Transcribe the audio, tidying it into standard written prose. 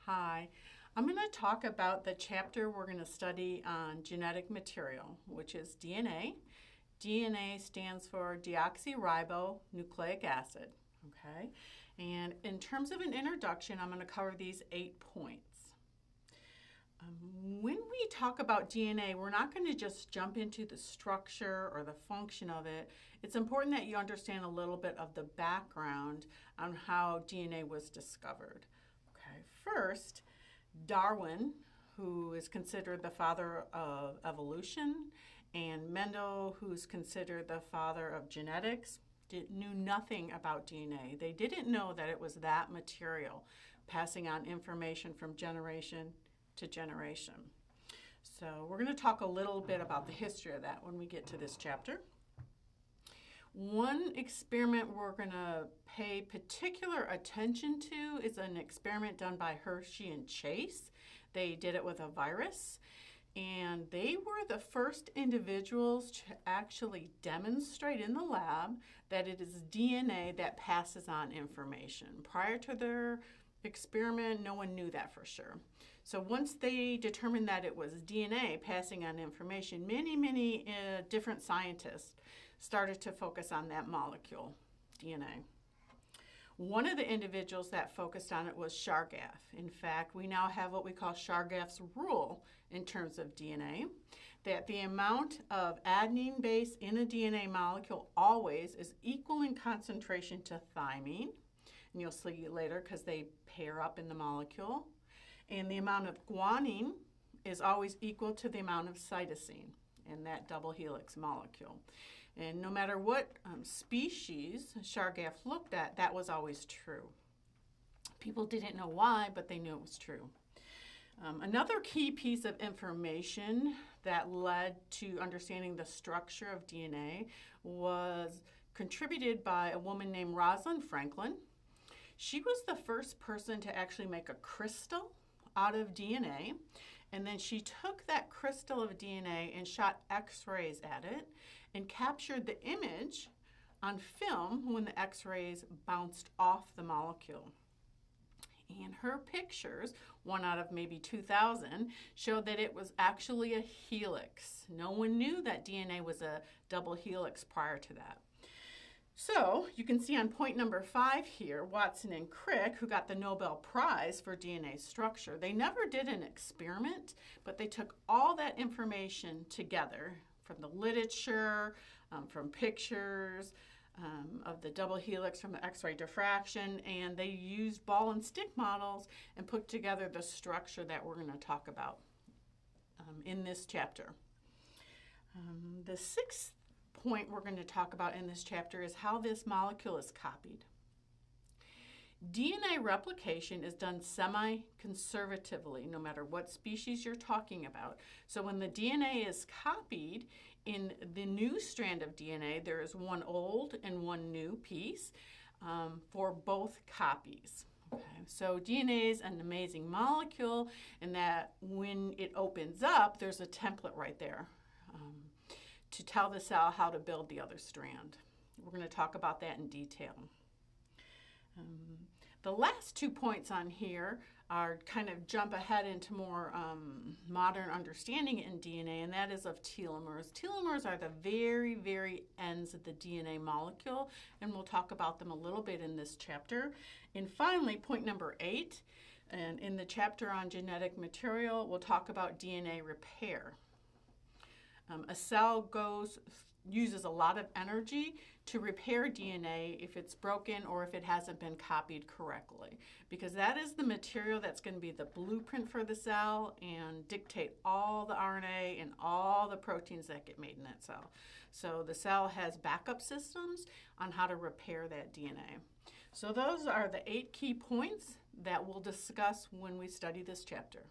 Hi, I'm going to talk about the chapter we're going to study on genetic material, which is DNA. DNA stands for deoxyribonucleic acid, okay? And in terms of an introduction, I'm going to cover these 8 points. When we talk about DNA, we're not going to just jump into the structure or the function of it. It's important that you understand a little bit of the background on how DNA was discovered. Okay, first, Darwin, who is considered the father of evolution, and Mendel, who's considered the father of genetics, knew nothing about DNA. They didn't know that it was that material passing on information from generation to generation. So we're going to talk a little bit about the history of that when we get to this chapter. One experiment we're going to pay particular attention to is an experiment done by Hershey and Chase. They did it with a virus, and they were the first individuals to actually demonstrate in the lab that it is DNA that passes on information. Prior to their experiment, no one knew that for sure. So once they determined that it was DNA passing on information, many different scientists started to focus on that molecule, DNA. One of the individuals that focused on it was Chargaff. In fact, we now have what we call Chargaff's rule in terms of DNA, that the amount of adenine base in a DNA molecule always is equal in concentration to thymine. And you'll see later because they pair up in the molecule. And the amount of guanine is always equal to the amount of cytosine in that double helix molecule. And no matter what species Chargaff looked at, that was always true. People didn't know why, but they knew it was true. Another key piece of information that led to understanding the structure of DNA was contributed by a woman named Rosalind Franklin. She was the first person to actually make a crystal out of DNA, and then she took that crystal of DNA and shot X-rays at it and captured the image on film when the X-rays bounced off the molecule. And her pictures, one out of maybe 2,000, showed that it was actually a helix. No one knew that DNA was a double helix prior to that. So you can see on point number 5 here, Watson and Crick, who got the Nobel Prize for DNA structure, they never did an experiment, but they took all that information together from the literature, from pictures of the double helix from the X-ray diffraction, and they used ball and stick models and put together the structure that we're going to talk about in this chapter. The sixth point we're going to talk about in this chapter is how this molecule is copied. DNA replication is done semi-conservatively, no matter what species you're talking about. So when the DNA is copied, in the new strand of DNA, there is one old and one new piece for both copies. Okay, so DNA is an amazing molecule in that when it opens up, there's a template right there to tell the cell how to build the other strand. We're going to talk about that in detail. The last 2 points on here are kind of jump ahead into more modern understanding in DNA, and that is of telomeres. Telomeres are the very ends of the DNA molecule, and we'll talk about them a little bit in this chapter. And finally, point number 8, and in the chapter on genetic material, we'll talk about DNA repair. A cell uses a lot of energy to repair DNA if it's broken or if it hasn't been copied correctly, because that is the material that's going to be the blueprint for the cell and dictate all the RNA and all the proteins that get made in that cell. So the cell has backup systems on how to repair that DNA. So those are the 8 key points that we'll discuss when we study this chapter.